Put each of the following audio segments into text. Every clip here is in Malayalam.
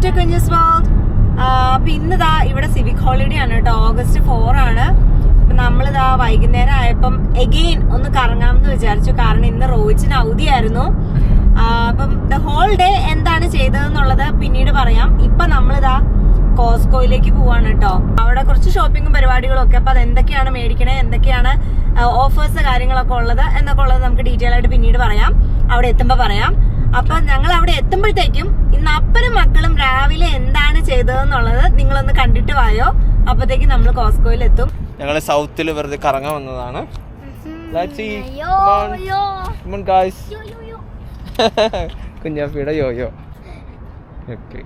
To കുഞ്ഞസ് world. അപ്പൊ ഇന്നിതാ ഇവിടെ സിവിക് ഹോളിഡേ ആണ് കേട്ടോ, August 4 ആണ്. നമ്മളിതാ വൈകുന്നേരം ആയപ്പം എഗെയിൻ ഒന്ന് കറങ്ങാമെന്ന് വിചാരിച്ചു, കാരണം ഇന്ന് റോയിച്ചിന് അവധിയായിരുന്നു. അപ്പം ദ ഹോൾ ഡേ എന്താണ് ചെയ്തതെന്നുള്ളത് പിന്നീട് പറയാം. ഇപ്പൊ നമ്മളിതാ കോസ്കോയിലേക്ക് പോവാണ് കേട്ടോ. അവിടെ കുറച്ച് ഷോപ്പിംഗും പരിപാടികളും ഒക്കെ. അപ്പൊ അതെന്തൊക്കെയാണ് മേടിക്കണേ, എന്തൊക്കെയാണ് ഓഫേഴ്സ് കാര്യങ്ങളൊക്കെ ഉള്ളത് എന്നൊക്കെ ഉള്ളത് നമുക്ക് ഡീറ്റെയിൽ ആയിട്ട് പിന്നീട് പറയാം, അവിടെ എത്തുമ്പോ പറയാം. അപ്പൊ ഞങ്ങൾ അവിടെ എത്തുമ്പോഴത്തേക്കും ഇന്ന് അപ്പനും മക്കളും രാവിലെ എന്താണ് ചെയ്തതെന്നുള്ളത് നിങ്ങളൊന്ന് കണ്ടിട്ട് വായോ. അപ്പത്തേക്കും നമ്മൾ കോസ്കോയിൽ എത്തും. ഞങ്ങള് സൗത്തിൽ വെറുതെ കറങ്ങാൻ വന്നതാണ്. കുഞ്ഞാപ്പിയുടെ യോയോ. ഓക്കെ,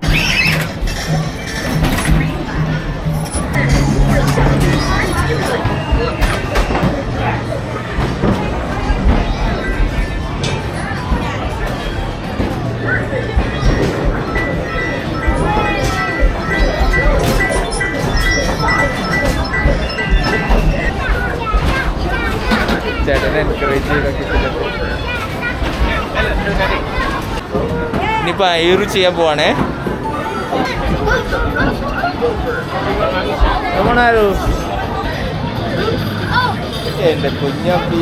ചേട്ടനെ എൻകറേജ് ചെയ്തൊക്കെ ഇനിയിപ്പോ ഐറു ചെയ്യാൻ പോവാണേ. എന്റെ Kunjappi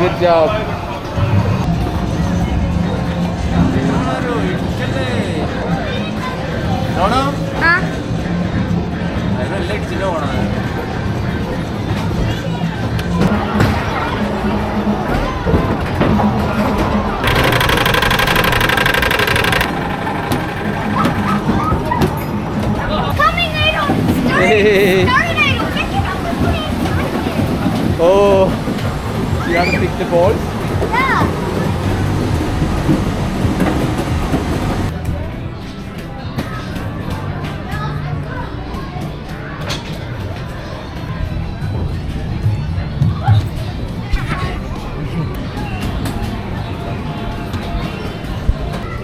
good job. Oh, you have to pick the ball. Yeah.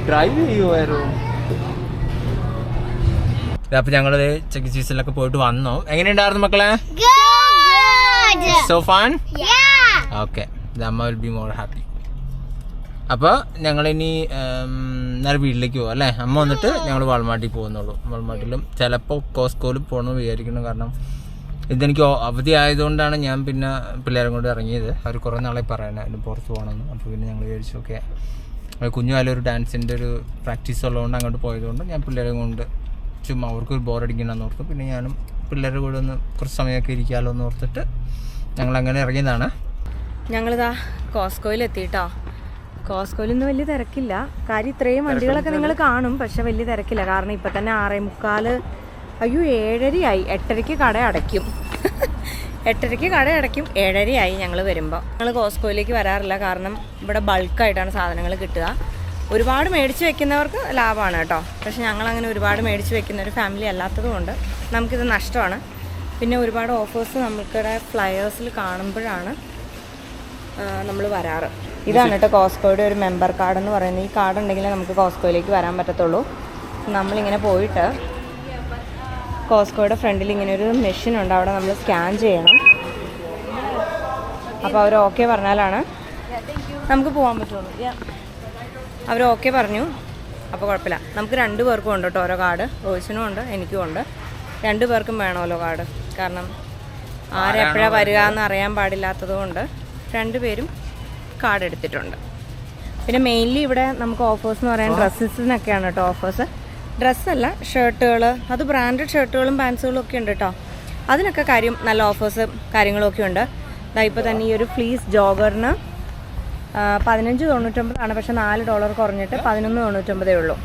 Drive ചെയ്യുമായിരുന്നു. അപ്പൊ ഞങ്ങള് ചെക്ക് സീസണിലൊക്കെ പോയിട്ട് വന്നു. എങ്ങനെയുണ്ടായിരുന്നു മക്കളെ? So fun? Yeah. Okay. The Amma will be more happy. അപ്പോൾ ഞങ്ങളിനി നേരെ വീട്ടിലേക്ക് പോകാം അല്ലേ? അമ്മ വന്നിട്ട് ഞങ്ങൾ വാൾമാർട്ടിൽ പോകുന്നുള്ളൂ. വാൾമാർട്ടിലും ചിലപ്പോൾ കോസ്കോയിലും പോകണമെന്ന് വിചാരിക്കുന്നു. കാരണം ഇതെനിക്ക് അവധി ആയതുകൊണ്ടാണ് ഞാൻ പിന്നെ പിള്ളേരെ കൊണ്ട് ഇറങ്ങിയത്. അവർ കുറേ നാളെ പറയണേ അതിന് പുറത്ത് പോകണമെന്ന്. അപ്പോൾ പിന്നെ ഞങ്ങൾ വിചാരിച്ചു ഓക്കെ, കുഞ്ഞുകാലം ഒരു ഡാൻസിൻ്റെ ഒരു പ്രാക്ടീസ് ഉള്ളതുകൊണ്ട് അങ്ങോട്ട് പോയതുകൊണ്ട് ഞാൻ പിള്ളേരെ കൊണ്ട് ചുമ്മാ അവർക്കൊരു ബോറടിക്കണമെന്ന് ഓർത്തു. പിന്നെ ഞാനും പിള്ളേരുടെ കൂടെ ഒന്ന് കുറച്ച് സമയമൊക്കെ ഇരിക്കാമല്ലോ എന്ന് ഓർത്തിട്ട് ഞങ്ങളങ്ങനെ ഇറങ്ങിയതാണ്. ഞങ്ങളിതാ കോസ്കോയിൽ എത്തിയിട്ടോ. കോസ്കോയിൽ ഇന്ന് വലിയ തിരക്കില്ല. കാര്യം ഇത്രയും വണ്ടികളൊക്കെ നിങ്ങൾ കാണും, പക്ഷെ വലിയ തിരക്കില്ല. കാരണം ഇപ്പം തന്നെ 6:45, അയ്യോ 7:30 8:30 കട അടയ്ക്കും. 8:30 കട അടയ്ക്കും, 7:30 ഞങ്ങൾ വരുമ്പോൾ. ഞങ്ങൾ കോസ്കോയിലേക്ക് വരാറില്ല, കാരണം ഇവിടെ ബൾക്കായിട്ടാണ് സാധനങ്ങൾ കിട്ടുക. ഒരുപാട് മേടിച്ച് വെക്കുന്നവർക്ക് ലാഭമാണ് കേട്ടോ. പക്ഷെ ഞങ്ങളങ്ങനെ ഒരുപാട് മേടിച്ച് വെക്കുന്ന ഒരു ഫാമിലി അല്ലാത്തത് കൊണ്ട് നമുക്കിത് നഷ്ടമാണ്. പിന്നെ ഒരുപാട് ഓഫേഴ്സ് നമുക്കിവിടെ ഫ്ലയേഴ്സിൽ കാണുമ്പോഴാണ് നമ്മൾ വരാറ്. ഇതാണ് കേട്ടോ കോസ്കോയുടെ ഒരു മെമ്പർ കാർഡ് എന്ന് പറയുന്നത്. ഈ കാർഡ് ഉണ്ടെങ്കിലേ നമുക്ക് കോസ്കോയിലേക്ക് വരാൻ പറ്റത്തുള്ളൂ. നമ്മളിങ്ങനെ പോയിട്ട് കോസ്കോയുടെ ഫ്രണ്ടിൽ ഇങ്ങനെ ഒരു മെഷീൻ ഉണ്ട്, അവിടെ നമ്മൾ സ്കാൻ ചെയ്യണം. അപ്പോൾ അവർ ഓക്കെ പറഞ്ഞാലാണ് നമുക്ക് പോകാൻ പറ്റുള്ളൂ. അവർ ഓക്കെ പറഞ്ഞു, അപ്പോൾ കുഴപ്പമില്ല. നമുക്ക് 2 പേർക്കും ഉണ്ട് കേട്ടോ ഓരോ കാർഡ്. റോയിസിനും ഉണ്ട്, എനിക്കും ഉണ്ട്. 2 പേർക്കും വേണമല്ലോ കാർഡ്. കാരണം ആരെപ്പോഴാണ് വരിക എന്ന് അറിയാൻ പാടില്ലാത്തത് കൊണ്ട് 2 പേരും കാർഡ് എടുത്തിട്ടുണ്ട്. പിന്നെ മെയിൻലി ഇവിടെ നമുക്ക് ഓഫേഴ്സ് എന്ന് പറയാൻ ഡ്രസ്സസിനൊക്കെയാണ് കേട്ടോ ഓഫേഴ്സ്. ഡ്രസ്സല്ല, ഷർട്ടുകൾ, അത് ബ്രാൻഡഡ് ഷർട്ടുകളും പാൻസുകളും ഒക്കെ ഉണ്ട് കേട്ടോ. അതിനൊക്കെ കാര്യം നല്ല ഓഫേഴ്സ് കാര്യങ്ങളൊക്കെ ഉണ്ട്. ഇപ്പോൾ തന്നെ ഈ ഒരു ഫ്ലീസ് ജോഗറിന് 15.99 പക്ഷെ $4 കുറഞ്ഞിട്ട് 11.99 ഉള്ളൂ.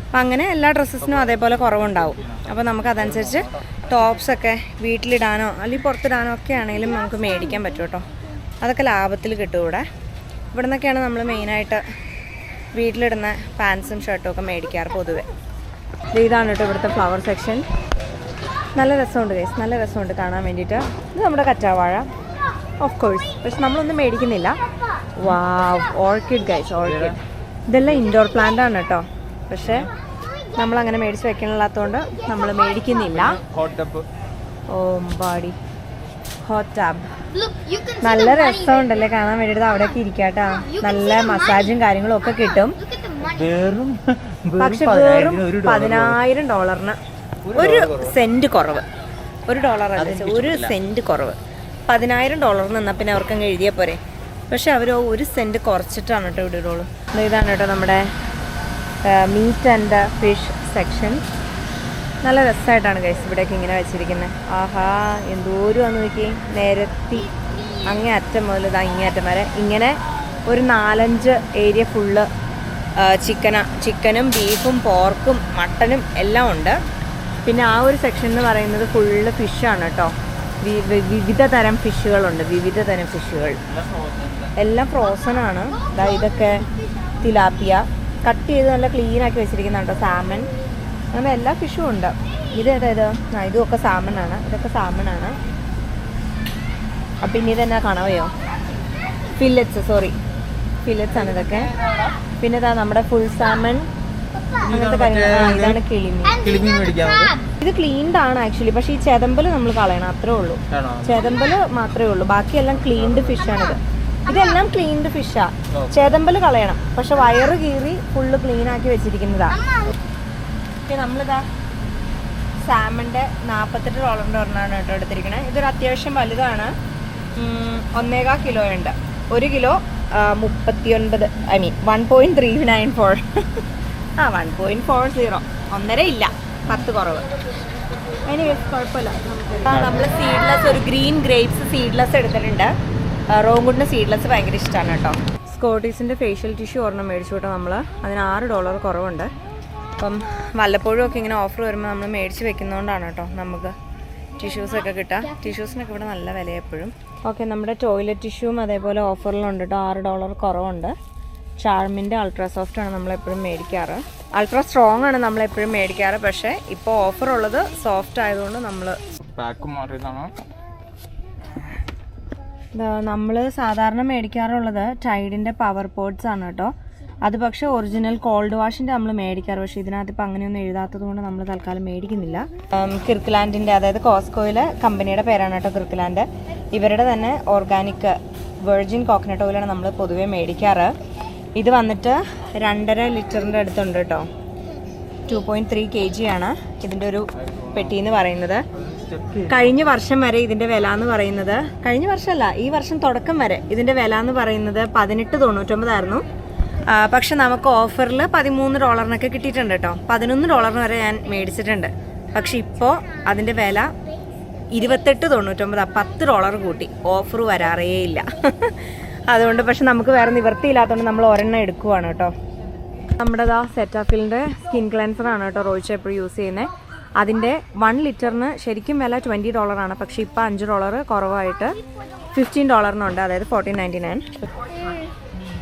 അപ്പം അങ്ങനെ എല്ലാ ഡ്രസ്സസിനും അതേപോലെ കുറവുണ്ടാവും. അപ്പോൾ നമുക്ക് അതനുസരിച്ച് ടോപ്സൊക്കെ വീട്ടിലിടാനോ അല്ലെങ്കിൽ പുറത്തിടാനോ ഒക്കെ ആണെങ്കിലും നമുക്ക് മേടിക്കാൻ പറ്റും കേട്ടോ. അതൊക്കെ ലാഭത്തിൽ കിട്ടും ഇവിടെ. ഇവിടെ നിന്നൊക്കെയാണ് നമ്മൾ മെയിനായിട്ട് വീട്ടിലിടുന്ന പാൻസും ഷർട്ടും ഒക്കെ മേടിക്കാറ് പൊതുവെ. ഇതാണ് കേട്ടോ ഇവിടുത്തെ ഫ്ലവർ സെക്ഷൻ. നല്ല രസമുണ്ട് ഗൈസ്, നല്ല രസമുണ്ട് കാണാൻ വേണ്ടിയിട്ട്. ഇത് നമ്മുടെ കറ്റാവാഴ ഓഫ് കോഴ്സ്, പക്ഷെ നമ്മളൊന്നും മേടിക്കുന്നില്ല. വാവ്, ഓർക്കിഡ് ഗൈസ്, ഓർക്കിഡ്. ഇതെല്ലാം ഇൻഡോർ പ്ലാന്റ് ആണ് കേട്ടോ, പക്ഷെ നമ്മളങ്ങനെ മേടിച്ച് വെക്കണില്ലാത്തതുകൊണ്ട് നമ്മൾ മേടിക്കുന്നില്ല. ഓമ്പാടി ഹോട്ട് ടാബ് നല്ല രസമുണ്ടല്ലേ കാണാൻ വേണ്ടിയിട്ട്. അവിടെയൊക്കെ ഇരിക്കാട്ടാ, നല്ല മസാജും കാര്യങ്ങളും ഒക്കെ കിട്ടും. പക്ഷെ വെറും $10,000 ഒരു സെന്റ് കുറവ്. $1 ഒരു സെന്റ് കുറവ്. $10,000 നിന്നാൽ പിന്നെ അവർക്കങ്ങ് എഴുതിയാൽ പോരെ. പക്ഷെ അവർ 1 സെന്റ് കുറച്ചിട്ടാണ് കേട്ടോ ഇവിടെ ഇടുള്ളൂ. ഇതാണ് കേട്ടോ നമ്മുടെ മീറ്റ് ആൻഡ് ഫിഷ് സെക്ഷൻ. നല്ല രസമായിട്ടാണ് ഗൈസ് ഇവിടേക്ക് ഇങ്ങനെ വെച്ചിരിക്കുന്നത്. ആഹാ, എന്തോരമാണെന്ന് നോക്കി, നിരത്തി അങ്ങേ അറ്റം മുതൽ ഇതാ ഇങ്ങേ അറ്റം വരെ ഇങ്ങനെ ഒരു 4-5 ഏരിയ ഫുള്ള് ചിക്കനും ബീഫും പോർക്കും മട്ടനും എല്ലാം ഉണ്ട്. പിന്നെ ആ ഒരു സെക്ഷൻ എന്ന് പറയുന്നത് ഫുള്ള് ഫിഷാണ് കേട്ടോ. വിവിധ തരം ഫിഷുകളുണ്ട്, വിവിധ തരം ഫിഷുകൾ എല്ലാം ഫ്രോസൺ ആണ്. ഇതൊക്കെ തിലാപ്പിയ കട്ട് ചെയ്ത് നല്ല ക്ലീൻ ആക്കി വെച്ചിരിക്കുന്നുണ്ട്. സാമൺ, അങ്ങനെ എല്ലാ ഫിഷും ഉണ്ട്. ഇതൊക്കെ സാമൺ ആണ്, ഇതൊക്കെ സാമൺ ആണ്. അപ്പം ഇനി ഇതെന്നാ കണവയോ, ഫില്ലറ്റ്സ് ആണ് ഇതൊക്കെ. പിന്നെ ഇതാ നമ്മുടെ ഫുൾ സാമൺ, അങ്ങനത്തെ കാര്യങ്ങൾ. ഇതാണ് കിളിമീൻ. ഇത് ക്ലീൻഡ് ആണ് ആക്ച്വലി, പക്ഷെ ഈ ചെതമ്പല് നമ്മൾ കളയണം, അത്രേ ഉള്ളൂ. ചെതമ്പല് മാത്രമേ ഉള്ളൂ, ബാക്കിയെല്ലാം ക്ലീൻഡ് ഫിഷാണിത്. ഇതെല്ലാം ക്ലീൻഡ് ഫിഷാ. ചെതമ്പല് കളയണം, പക്ഷെ വയറ് കീറി ഫുള്ള് ക്ലീൻ ആക്കി വെച്ചിരിക്കുന്നതാ. പിന്നെ നമ്മളിതാ സാമന്റെ $48 ഒരെണ്ണമാണ് കേട്ടോ എടുത്തിരിക്കണേ. ഇതൊരു അത്യാവശ്യം വലുതാണ്. 1.25 കിലോ ഉണ്ട്. 1 കിലോ 39, ഐ മീൻ 1.394. 1.40. 1.5 ഇല്ല, 10 കുറവ്. അതിന് കുഴപ്പമില്ല. നമ്മൾ സീഡ്ലെസ്, ഒരു ഗ്രീൻ ഗ്രേപ്സ് സീഡ്ലെസ് എടുത്തിട്ടുണ്ട്. റോങ്കുട്ടിന് സീഡ്ലെസ് ഭയങ്കര ഇഷ്ടമാണ് കേട്ടോ. സ്കോട്ടീസിൻ്റെ ഫേഷ്യൽ ടിഷ്യൂ ഒരെണ്ണം മേടിച്ചു കേട്ടോ നമ്മൾ. അതിന് $6 കുറവുണ്ട്. അപ്പം വല്ലപ്പോഴും ഒക്കെ ഇങ്ങനെ ഓഫർ വരുമ്പോൾ നമ്മൾ മേടിച്ച് വെക്കുന്നതുകൊണ്ടാണ് കേട്ടോ നമുക്ക് ടിഷ്യൂസൊക്കെ കിട്ടുക. ടിഷ്യൂസിനൊക്കെ ഇവിടെ നല്ല വില എപ്പോഴും. ഓക്കെ, നമ്മുടെ ടോയ്ലറ്റ് ടിഷ്യൂവും അതേപോലെ ഓഫറിലുണ്ട് കേട്ടോ. $6 കുറവുണ്ട്. ചാർമിൻ്റെ അൾട്രാ സോഫ്റ്റ് ആണ് നമ്മളെപ്പോഴും മേടിക്കാറ്. അൾട്രാ സ്ട്രോങ് ആണ് നമ്മളെപ്പോഴും മേടിക്കാറ്, പക്ഷേ ഇപ്പോൾ ഓഫർ ഉള്ളത് സോഫ്റ്റ് ആയതുകൊണ്ട് നമ്മൾ സാധാരണ മേടിക്കാറുള്ളത് ടൈഡിൻ്റെ പവർ പോഡ്സ് ആണ് കേട്ടോ. അത് പക്ഷേ ഒറിജിനൽ കോൾഡ് വാഷിൻ്റെ നമ്മൾ മേടിക്കാറ്, പക്ഷേ ഇതിനകത്ത് ഇപ്പം അങ്ങനെയൊന്നും എഴുതാത്തത് കൊണ്ട് നമ്മൾ തൽക്കാലം മേടിക്കുന്നില്ല. കിർക്ക്ലാൻഡിൻ്റെ, അതായത് കോസ്കോയിലെ കമ്പനിയുടെ പേരാണ് കേട്ടോ കിർക്ക്ലാൻഡ്. ഇവരുടെ തന്നെ ഓർഗാനിക് വെർജിൻ കോക്കനട്ട് ഓയിലാണ് നമ്മൾ പൊതുവേ മേടിക്കാറ്. ഇത് വന്നിട്ട് 2.5 ലിറ്ററിൻ്റെ അടുത്തുണ്ട് കേട്ടോ. 2.3 kg ആണ് ഇതിൻ്റെ ഒരു പെട്ടി എന്ന് പറയുന്നത്. കഴിഞ്ഞ വർഷം വരെ ഇതിൻ്റെ വില എന്ന് പറയുന്നത്, കഴിഞ്ഞ വർഷമല്ല ഈ വർഷം തുടക്കം വരെ ഇതിൻ്റെ വില എന്ന് പറയുന്നത് $18.99 ആയിരുന്നു. പക്ഷെ നമുക്ക് ഓഫറിൽ $13 കിട്ടിയിട്ടുണ്ട് കേട്ടോ. $11 വരെ ഞാൻ മേടിച്ചിട്ടുണ്ട്. പക്ഷെ ഇപ്പോൾ അതിൻ്റെ വില $28.99, $10 കൂട്ടി. ഓഫർ വരാറേ ഇല്ല. അതുകൊണ്ട് പക്ഷെ നമുക്ക് വേറെ നിവൃത്തിയില്ലാത്തതുകൊണ്ട് നമ്മൾ ഒരെണ്ണം എടുക്കുവാണ് കേട്ടോ. നമ്മുടെ സെറ്റാഫിലിൻ്റെ സ്കിൻ ക്ലെൻസർ ആണ് കേട്ടോ റോയിച്ച് എപ്പോഴും യൂസ് ചെയ്യുന്നത്. അതിൻ്റെ 1 ലിറ്ററിന് ശരിക്കും വില $20 ആണ്, പക്ഷെ ഇപ്പോൾ $5 കുറവായിട്ട് $15 അതായത് $14.99.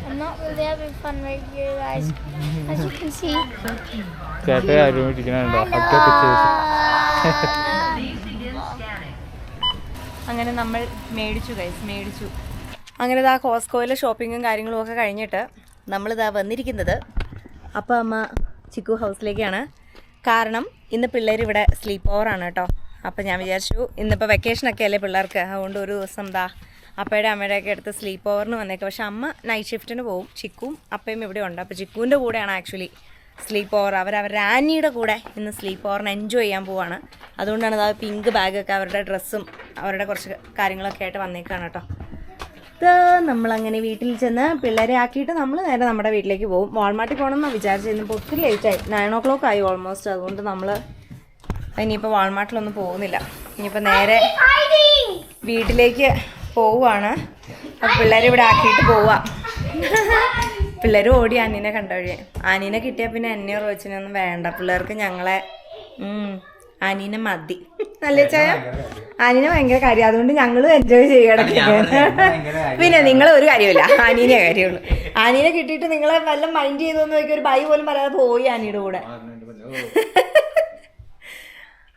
I'm not really having fun right here, guys. As you can see. അങ്ങനെ നമ്മൾ മേടിച്ചു. അങ്ങനെ ഇതാ കോസ്കോയിലെ ഷോപ്പിങ്ങും കാര്യങ്ങളും ഒക്കെ കഴിഞ്ഞിട്ട് നമ്മളിതാ വന്നിരിക്കുന്നത് അപ്പം അമ്മ ചിക്കു ഹൗസിലേക്കാണ്. കാരണം ഇന്ന് പിള്ളേർ ഇവിടെ സ്ലീപ്പ് ഓവറാണ് കേട്ടോ. അപ്പം ഞാൻ വിചാരിച്ചു ഇന്നിപ്പോൾ വെക്കേഷനൊക്കെ അല്ലേ പിള്ളേർക്ക്, അതുകൊണ്ട് ഒരു ദിവസം അപ്പയുടെ അമ്മയുടെയൊക്കെ അടുത്ത് സ്ലീപ്പ് ഓവറിന് വന്നേക്കാം. പക്ഷെ അമ്മ നൈറ്റ് ഷിഫ്റ്റിന് പോവും, ചിക്കും അപ്പയും ഇവിടെ ഉണ്ട്. അപ്പോൾ ചിക്കുവിൻ്റെ കൂടെയാണ് ആക്ച്വലി സ്ലീപ്പ് ഓവർ. അവരുടെ ആനിയുടെ കൂടെ ഇന്ന് സ്ലീപ്പ് ഓവറിന് എൻജോയ് ചെയ്യാൻ പോവാണ്. അതുകൊണ്ടാണ് അത് പിങ്ക് ബാഗൊക്കെ അവരുടെ ഡ്രസ്സും അവരുടെ കുറച്ച് കാര്യങ്ങളൊക്കെ ആയിട്ട് വന്നേക്കാണ് കേട്ടോ. ഇത് നമ്മളങ്ങനെ വീട്ടിൽ ചെന്ന് പിള്ളേരെ ആക്കിയിട്ട് നമ്മൾ നേരെ നമ്മുടെ വീട്ടിലേക്ക് പോകും. വാൾമാർട്ടിൽ പോകണമെന്നാണ് വിചാരിച്ചിരുന്നപ്പോൾ ഒത്തിരി ലേറ്റായി, 9 o'clock ആയി ഓൾമോസ്റ്റ്. അതുകൊണ്ട് നമ്മൾ ഇനിയിപ്പോൾ വാൾമാർട്ടിലൊന്നും പോകുന്നില്ല. ഇനിയിപ്പോൾ നേരെ വീട്ടിലേക്ക് പോവുകയാണ്. അപ്പോൾ പിള്ളേരെ ഇവിടെ ആക്കിയിട്ട് പോവുക. പിള്ളേർ ഓടി ആനീനെ കണ്ടവഴി. ആനീനെ കിട്ടിയാൽ പിന്നെ എന്നെ റോച്ചിനൊന്നും വേണ്ട. പിള്ളേർക്ക് ഞങ്ങളെ ആനീനെ മതി. നല്ല ചായ ആനീനെ ഭയങ്കര കാര്യം, അതുകൊണ്ട് ഞങ്ങൾ എൻജോയ് ചെയ്യണൊക്കെ. പിന്നെ നിങ്ങൾ ഒരു കാര്യമില്ല, ആനീനെ കാര്യമുള്ളൂ. ആനീനെ കിട്ടിയിട്ട് നിങ്ങളെ വല്ല മൈൻഡ് ചെയ്തോന്ന് നോക്കി ഒരു ബൈ പോലും പറയാതെ പോയി ആനയുടെ കൂടെ.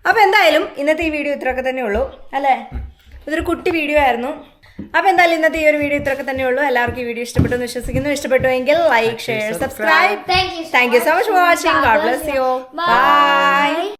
അപ്പോൾ എന്തായാലും ഇന്നത്തെ ഈ വീഡിയോ ഇത്രയൊക്കെ തന്നെ ഉള്ളൂ അല്ലേ? ഇതൊരു കുട്ടി വീഡിയോ ആയിരുന്നു. അപ്പോൾ എന്തായാലും ഇന്നത്തെ ഈ ഒരു വീഡിയോ ഇത്രയൊക്കെ തന്നെ ഉള്ളൂ. എല്ലാവർക്കും ഈ വീഡിയോ ഇഷ്ടപ്പെട്ടു എന്ന് വിശ്വസിക്കുന്നു. ഇഷ്ടപ്പെട്ടുവെങ്കിൽ like, share, subscribe. Thank you so much for watching. God bless you. Bye.